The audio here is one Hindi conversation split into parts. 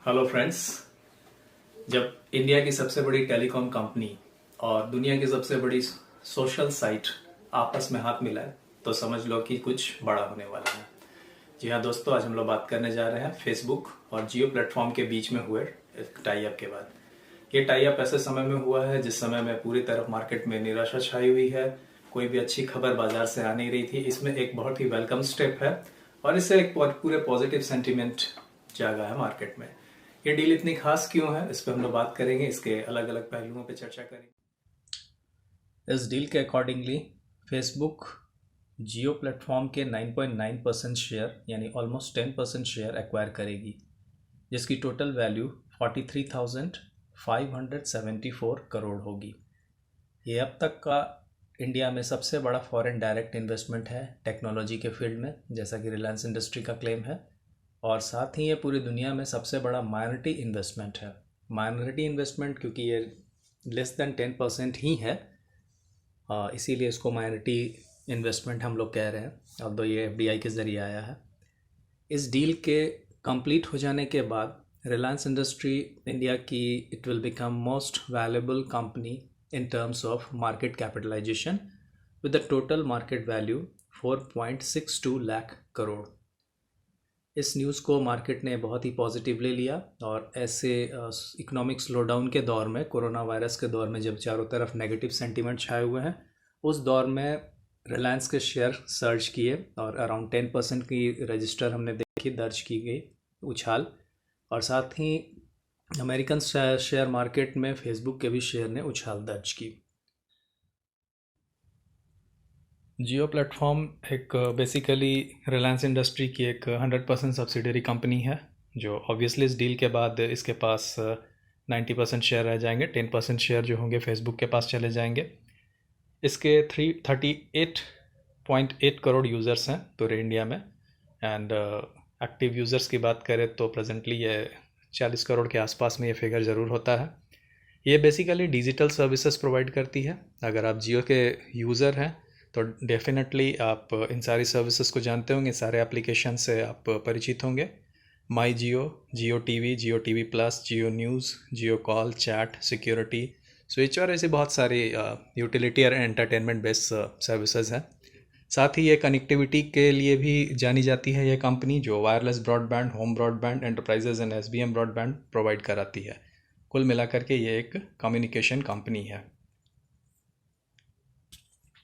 Hello friends. जब इंडिया की सबसे बड़ी टेलीकॉम कंपनी और दुनिया की सबसे बड़ी सोशल साइट आपस में हाथ मिलाए तो समझ लो कि कुछ बड़ा होने वाला है। जी हाँ दोस्तों, आज हम लोग बात करने जा रहे हैं फेसबुक और जियो प्लेटफॉर्म के बीच में हुए टाई अप के बाद। ये टाई अप ऐसे समय में हुआ है जिस समय में पूरी तरफ मार्केट में निराशा छाई हुई है, कोई भी अच्छी खबर बाजार से आ नहीं रही थी। इसमें एक बहुत ही वेलकम स्टेप है और इससे एक पूरे पॉजिटिव सेंटीमेंट जागा है मार्केट में। ये डील इतनी खास क्यों है, इस पर हम लोग बात करेंगे, इसके अलग अलग पहलुओं पे चर्चा करेंगे। इस डील के अकॉर्डिंगली फेसबुक जियो प्लेटफॉर्म के 9.9% शेयर यानी ऑलमोस्ट 10% शेयर एक्वायर करेगी, जिसकी टोटल वैल्यू 43,574 करोड़ होगी। ये अब तक का इंडिया में सबसे बड़ा फॉरेन डायरेक्ट इन्वेस्टमेंट है टेक्नोलॉजी के फील्ड में, जैसा कि रिलायंस इंडस्ट्री का क्लेम है। और साथ ही ये पूरी दुनिया में सबसे बड़ा माइनॉरिटी इन्वेस्टमेंट है। माइनॉरिटी इन्वेस्टमेंट क्योंकि ये लेस देन 10% ही है, इसीलिए इसको माइनॉरिटी इन्वेस्टमेंट हम लोग कह रहे हैं। अब तो ये एफडीआई के ज़रिए आया है। इस डील के कंप्लीट हो जाने के बाद रिलायंस इंडस्ट्री इंडिया की it will become most valuable company in terms of market capitalisation with the total market value 4.62 lakh crore. इस न्यूज़ को मार्केट ने बहुत ही पॉजिटिवली लिया और ऐसे इकोनॉमिक स्लोडाउन के दौर में, कोरोना वायरस के दौर में, जब चारों तरफ नेगेटिव सेंटीमेंट छाए हुए हैं, उस दौर में रिलायंस के शेयर सर्च किए और अराउंड 10% की रजिस्टर हमने देखी दर्ज की गई उछाल। और साथ ही अमेरिकन शेयर मार्केट में फेसबुक के भी शेयर ने उछाल दर्ज की। जियो प्लेटफॉर्म एक बेसिकली रिलायंस इंडस्ट्री की एक 100% सब्सिडरी कंपनी है, जो ऑब्वियसली इस डील के बाद इसके पास 90% शेयर रह जाएंगे। 10% शेयर जो होंगे फेसबुक के पास चले जाएंगे। इसके 338.8 करोड़ यूज़र्स हैं पूरे इंडिया में, एंड एक्टिव यूज़र्स की बात करें तो प्रेजेंटली ये 40 करोड़ के आसपास में ये फिगर ज़रूर होता है। ये बेसिकली डिजिटल सर्विसेज प्रोवाइड करती है। अगर आप जियो के यूज़र हैं तो डेफिनेटली आप इन सारी सर्विसेज को जानते होंगे, सारे एप्लीकेशन से आप परिचित होंगे। माई जियो, जियो टीवी प्लस, जियो न्यूज़, जियो कॉल, चैट, सिक्योरिटी, स्विच और ऐसी बहुत सारी यूटिलिटी और एंटरटेनमेंट बेस्ड सर्विसेज हैं। साथ ही ये कनेक्टिविटी के लिए भी जानी जाती है ये कंपनी, जो wireless broadband, home broadband, enterprises and SBM broadband provide कराती है। कुल मिलाकर के ये एक कम्युनिकेशन कंपनी है।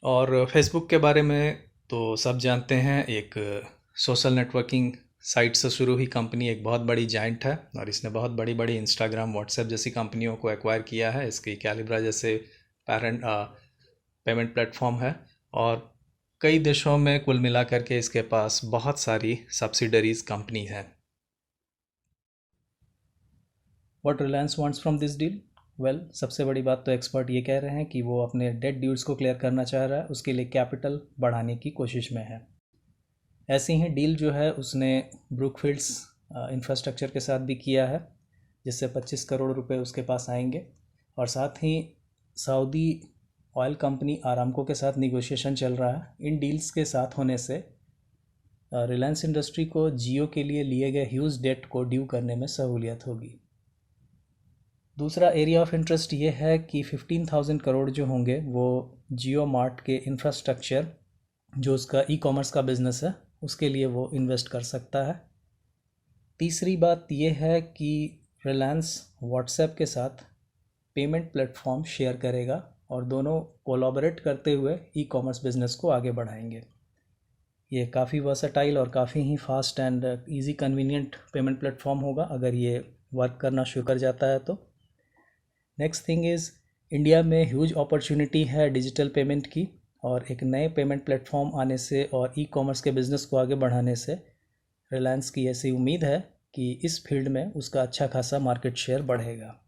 और फेसबुक के बारे में तो सब जानते हैं, एक सोशल नेटवर्किंग साइट से शुरू हुई कंपनी एक बहुत बड़ी जाइंट है और इसने बहुत बड़ी बड़ी इंस्टाग्राम, व्हाट्सएप जैसी कंपनियों को एक्वायर किया है। इसकी कैलिब्रा जैसे पेमेंट प्लेटफॉर्म है और कई देशों में कुल मिलाकर के इसके पास बहुत सारी सब्सिडरीज कंपनी है। What Reliance wants from this deal? Well, सबसे बड़ी बात तो एक्सपर्ट ये कह रहे हैं कि वो अपने डेट ड्यूज को क्लियर करना चाह रहा है, उसके लिए कैपिटल बढ़ाने की कोशिश में है। ऐसी ही डील जो है उसने ब्रुकफील्ड्स इंफ्रास्ट्रक्चर के साथ भी किया है, जिससे 25 करोड़ रुपए उसके पास आएंगे। और साथ ही सऊदी ऑयल कंपनी आरामको के साथ निगोशिएशन चल रहा है। इन डील्स के साथ होने से रिलायंस इंडस्ट्री को जियो के लिए लिए गए ह्यूज डेट को ड्यू करने में सहूलियत होगी। दूसरा एरिया ऑफ इंटरेस्ट ये है कि 15,000 करोड़ जो होंगे वो जियो मार्ट के इंफ्रास्ट्रक्चर, जो उसका ई कॉमर्स का बिज़नेस है, उसके लिए वो इन्वेस्ट कर सकता है। तीसरी बात ये है कि रिलायंस व्हाट्सएप के साथ पेमेंट प्लेटफॉर्म शेयर करेगा और दोनों कोलैबोरेट करते हुए ई कॉमर्स बिज़नेस को आगे बढ़ाएंगे। ये काफ़ी वर्सेटाइल और काफ़ी ही fast and easy convenient payment platform होगा अगर ये वर्क करना शुरू कर जाता है तो। नेक्स्ट थिंग इज़, इंडिया में ह्यूज अपॉर्चुनिटी है डिजिटल पेमेंट की, और एक नए पेमेंट प्लेटफॉर्म आने से और ई कॉमर्स के बिज़नेस को आगे बढ़ाने से रिलायंस की ऐसी उम्मीद है कि इस फील्ड में उसका अच्छा खासा मार्केट शेयर बढ़ेगा।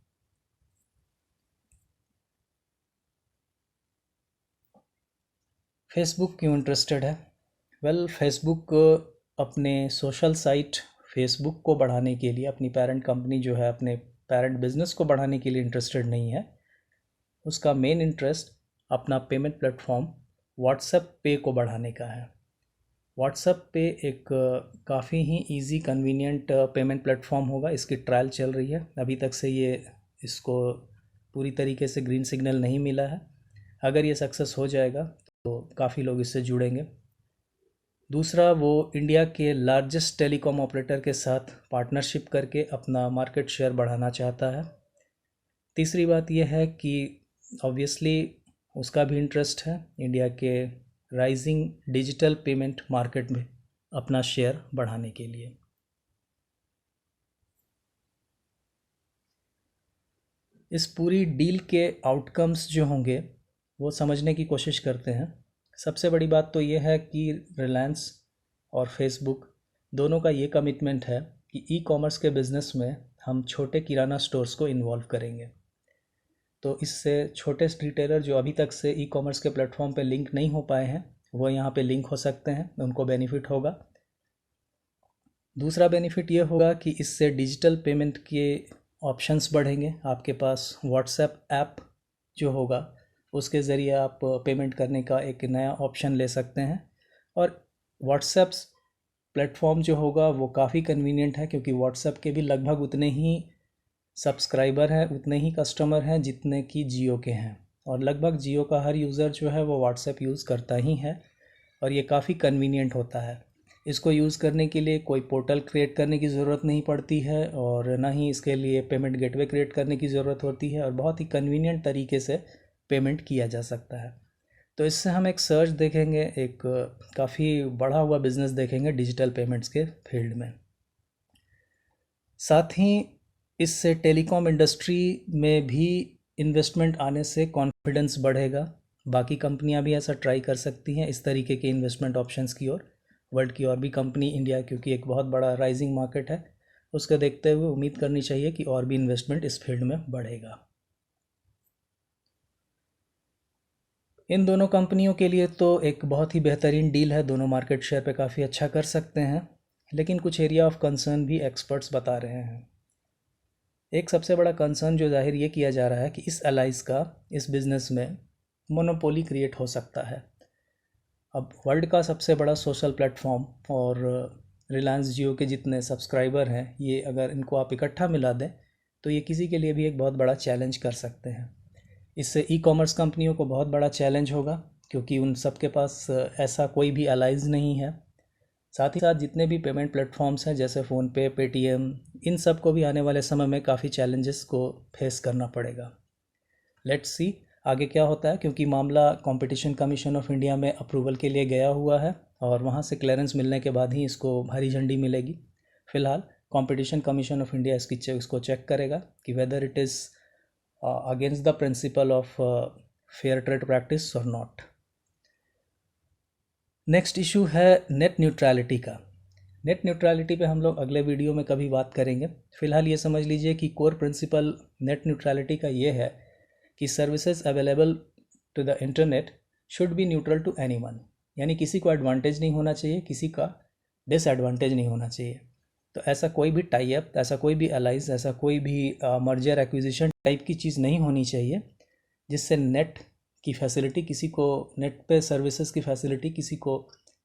फेसबुक क्यों इंटरेस्टेड है? वेल, फेसबुक अपने सोशल साइट फेसबुक को बढ़ाने के लिए, अपनी पेरेंट कंपनी जो है अपने पेरेंट बिजनेस को बढ़ाने के लिए इंटरेस्टेड नहीं है। उसका मेन इंटरेस्ट अपना पेमेंट प्लेटफॉर्म व्हाट्सएप पे को बढ़ाने का है। व्हाट्सएप पे एक काफ़ी ही इजी कन्वीनियंट पेमेंट प्लेटफॉर्म होगा। इसकी ट्रायल चल रही है, अभी तक से ये इसको पूरी तरीके से ग्रीन सिग्नल नहीं मिला है। अगर ये सक्सेस हो जाएगा तो काफ़ी लोग इससे जुड़ेंगे। दूसरा, वो इंडिया के लार्जेस्ट टेलीकॉम ऑपरेटर के साथ पार्टनरशिप करके अपना मार्केट शेयर बढ़ाना चाहता है। तीसरी बात यह है कि ऑब्वियसली उसका भी इंटरेस्ट है इंडिया के राइजिंग डिजिटल पेमेंट मार्केट में अपना शेयर बढ़ाने के लिए। इस पूरी डील के आउटकम्स जो होंगे वो समझने की कोशिश करते हैं। सबसे बड़ी बात तो ये है कि रिलायंस और फेसबुक दोनों का ये कमिटमेंट है कि ई कॉमर्स के बिज़नेस में हम छोटे किराना स्टोर्स को इन्वॉल्व करेंगे। तो इससे छोटे रिटेलर जो अभी तक से ई कॉमर्स के प्लेटफॉर्म पे लिंक नहीं हो पाए हैं वो यहाँ पे लिंक हो सकते हैं, उनको बेनिफिट होगा। दूसरा बेनिफिट ये होगा कि इससे डिजिटल पेमेंट के ऑप्शंस बढ़ेंगे। आपके पास व्हाट्सएप ऐप जो होगा उसके ज़रिए आप पेमेंट करने का एक नया ऑप्शन ले सकते हैं। और व्हाट्सएप प्लेटफॉर्म जो होगा वो काफ़ी कन्वीनियंट है, क्योंकि व्हाट्सएप के भी लगभग उतने ही सब्सक्राइबर हैं, उतने ही कस्टमर हैं जितने कि जियो के हैं। और लगभग जियो का हर यूज़र जो है वो व्हाट्सएप यूज़ करता ही है और ये काफ़ी कन्वीनियंट होता है। इसको यूज़ करने के लिए कोई पोर्टल क्रिएट करने की ज़रूरत नहीं पड़ती है और ना ही इसके लिए पेमेंट गेटवे क्रिएट करने की ज़रूरत होती है, और बहुत ही कन्वीनियंट तरीके से पेमेंट किया जा सकता है। तो इससे हम एक सर्च देखेंगे, एक काफ़ी बढ़ा हुआ बिजनेस देखेंगे डिजिटल पेमेंट्स के फील्ड में। साथ ही इससे टेलीकॉम इंडस्ट्री में भी इन्वेस्टमेंट आने से कॉन्फिडेंस बढ़ेगा। बाकी कंपनियां भी ऐसा ट्राई कर सकती हैं इस तरीके के इन्वेस्टमेंट ऑप्शंस की ओर। वर्ल्ड की और भी कंपनी इंडिया, क्योंकि एक बहुत बड़ा राइजिंग मार्केट है, उसको देखते हुए उम्मीद करनी चाहिए कि और भी इन्वेस्टमेंट इस फील्ड में बढ़ेगा। इन दोनों कंपनियों के लिए तो एक बहुत ही बेहतरीन डील है, दोनों मार्केट शेयर पे काफ़ी अच्छा कर सकते हैं। लेकिन कुछ एरिया ऑफ कंसर्न भी एक्सपर्ट्स बता रहे हैं। एक सबसे बड़ा कंसर्न जो जाहिर ये किया जा रहा है कि इस एलाइज का इस बिज़नेस में मोनोपोली क्रिएट हो सकता है। अब वर्ल्ड का सबसे बड़ा सोशल प्लेटफॉर्म और रिलायंस जियो के जितने सब्सक्राइबर हैं, ये अगर इनको आप इकट्ठा मिला दें तो ये किसी के लिए भी एक बहुत बड़ा चैलेंज कर सकते हैं। इससे ई कॉमर्स कंपनियों को बहुत बड़ा चैलेंज होगा, क्योंकि उन सब के पास ऐसा कोई भी एलाइज नहीं है। साथ ही साथ जितने भी पेमेंट प्लेटफॉर्म्स हैं जैसे फ़ोनपे, पेटीएम, इन सब को भी आने वाले समय में काफ़ी चैलेंजेस को फेस करना पड़ेगा। लेट्स सी आगे क्या होता है, क्योंकि मामला कंपटीशन कमीशन ऑफ इंडिया में अप्रूवल के लिए गया हुआ है और वहाँ से क्लियरेंस मिलने के बाद ही इसको हरी झंडी मिलेगी। फ़िलहाल कंपटीशन कमीशन ऑफ इंडिया इसको चेक करेगा कि whether it is against the principle of fair trade practice और नॉट। नेक्स्ट इशू है नेट न्यूट्रलिटी का। नेट न्यूट्रलिटी पे हम लोग अगले वीडियो में कभी बात करेंगे। फ़िलहाल ये समझ लीजिए कि कोर प्रिंसिपल नेट न्यूट्रलिटी का ये है कि services available to the internet should be neutral to anyone, यानी किसी को एडवांटेज नहीं होना चाहिए, किसी का डिसएडवांटेज नहीं होना चाहिए। तो ऐसा कोई भी टाई अप, ऐसा कोई भी अलाइज, ऐसा कोई भी मर्जर एक्विजिशन टाइप की चीज़ नहीं होनी चाहिए जिससे नेट की फैसिलिटी किसी को, नेट पे सर्विसेज की फैसिलिटी किसी को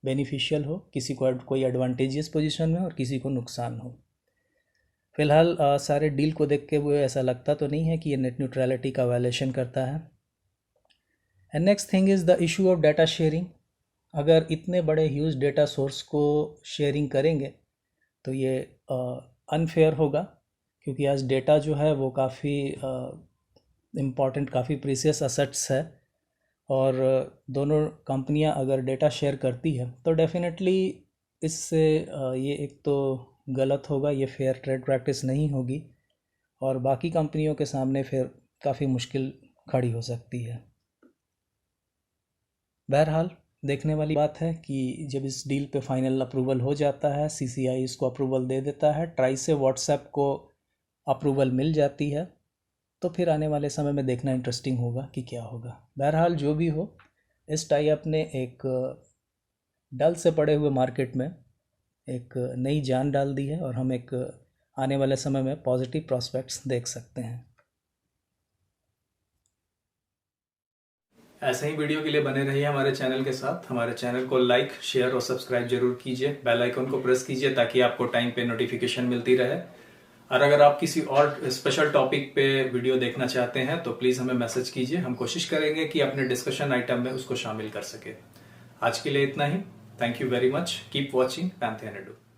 बेनिफिशियल हो, किसी को कोई एडवांटेजियस पोजीशन में और किसी को नुकसान हो। फ़िलहाल सारे डील को देख के वो ऐसा लगता तो नहीं है कि ये नेट न्यूट्रलिटी का वायलेशन करता है। And next thing is the issue of data sharing. अगर इतने बड़े ह्यूज डेटा सोर्स को शेयरिंग करेंगे तो ये अनफेयर होगा, क्योंकि आज डेटा जो है वो काफ़ी इम्पॉर्टेंट, काफ़ी प्रीसियस असेट्स है। और दोनों कंपनियां अगर डेटा शेयर करती है तो डेफिनेटली इससे ये एक तो गलत होगा, ये फेयर ट्रेड प्रैक्टिस नहीं होगी और बाकी कंपनियों के सामने फिर काफ़ी मुश्किल खड़ी हो सकती है। बहरहाल देखने वाली बात है कि जब इस डील पे फाइनल अप्रूवल हो जाता है, सीसीआई इसको अप्रूवल दे देता है, ट्राई से व्हाट्सएप को अप्रूवल मिल जाती है, तो फिर आने वाले समय में देखना इंटरेस्टिंग होगा कि क्या होगा। बहरहाल जो भी हो, इस टाई अप ने एक डल से पड़े हुए मार्केट में एक नई जान डाल दी है और हम एक आने वाले समय में पॉजिटिव प्रॉस्पेक्ट्स देख सकते हैं। ऐसे ही वीडियो के लिए बने रहिए हमारे चैनल के साथ। हमारे चैनल को लाइक, शेयर और सब्सक्राइब जरूर कीजिए। बेल आइकन को प्रेस कीजिए ताकि आपको टाइम पे नोटिफिकेशन मिलती रहे। और अगर आप किसी और स्पेशल टॉपिक पे वीडियो देखना चाहते हैं तो प्लीज़ हमें मैसेज कीजिए। हम कोशिश करेंगे कि अपने डिस्कशन आइटम में उसको शामिल कर सके। आज के लिए इतना ही। Thank you very much. Keep watching Pantheon edu.